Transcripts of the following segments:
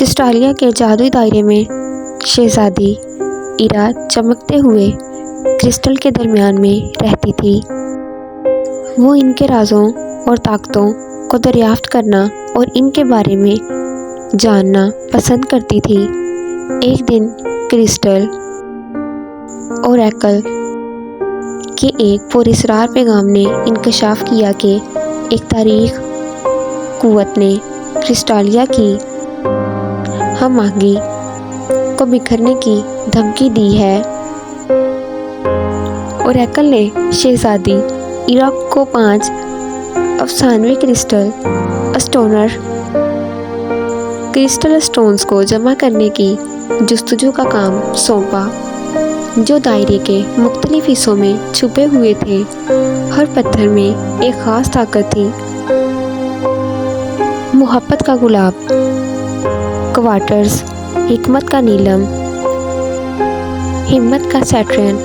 کرسٹالیا کے جادوئی دائرے میں شہزادی ایرا چمکتے ہوئے کرسٹل کے درمیان میں رہتی تھی۔ وہ ان کے رازوں اور طاقتوں کو دریافت کرنا اور ان کے بارے میں جاننا پسند کرتی تھی۔ ایک دن کرسٹل اوریکل کے ایک پراسرار پیغام نے انکشاف کیا کہ ایک تاریک قوت نے کرسٹالیا کی ہم آہنگی کو بکھیرنے کی دھمکی دی ہے۔ اوریکل نے شہزادی ایرا کو 5 افسانوی کرسٹل اسٹونز کو جمع کرنے کی جستجو کا کام سونپا، جو دائرے کے مختلف حصوں میں چھپے ہوئے تھے۔ ہر پتھر میں ایک خاص طاقت تھی۔ محبت کا گلاب، کوارٹز، حکمت کا نیلم، ہمت کا سیٹرن،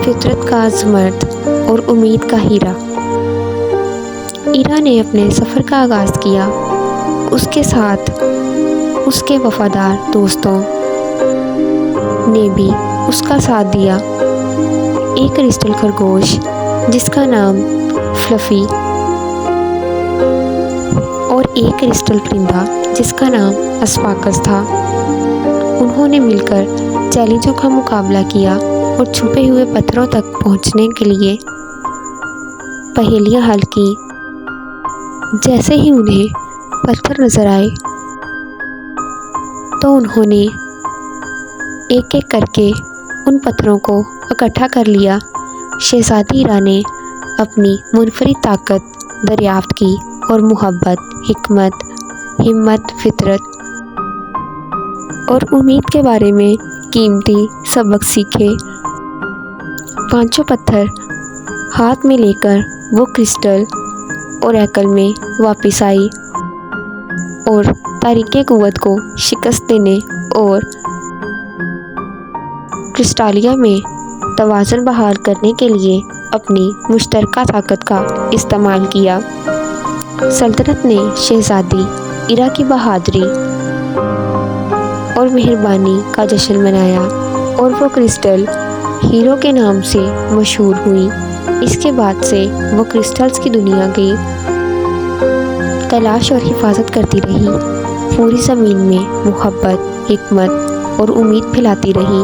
فطرت کا زمرد اور امید کا ہیرا۔ ایرا نے اپنے سفر کا آغاز کیا۔ اس کے ساتھ اس کے وفادار دوستوں نے بھی اس کا ساتھ دیا۔ ایک کرسٹل خرگوش جس کا نام فلفی اور ایک کرسٹل پرندہ جس کا نام اسفاکس تھا۔ انہوں نے مل کر چیلنجوں کا مقابلہ کیا اور چھپے ہوئے پتھروں تک پہنچنے کے لیے پہیلیاں حل کی۔ جیسے ہی انہیں پتھر نظر آئے تو انہوں نے ایک ایک کر کے ان پتھروں کو اکٹھا کر لیا۔ شہزادی ایرا نے اپنی منفرد طاقت دریافت کی اور محبت، حکمت، ہمت، فطرت اور امید کے بارے میں قیمتی سبق سیکھے۔ 5 پتھر ہاتھ میں لے کر وہ کرسٹل اوریکل میں واپس آئی اور تاریک قوت کو شکست دینے اور کرسٹالیا میں توازن بحال کرنے کے لیے اپنی مشترکہ طاقت کا استعمال کیا۔ سلطنت نے شہزادی ایرا کی بہادری اور مہربانی کا جشن منایا اور وہ کرسٹل ہیرو کے نام سے مشہور ہوئی۔ اس کے بعد سے وہ کرسٹلز کی دنیا کی تلاش اور حفاظت کرتی رہی، پوری زمین میں محبت، حکمت اور امید پھیلاتی رہی۔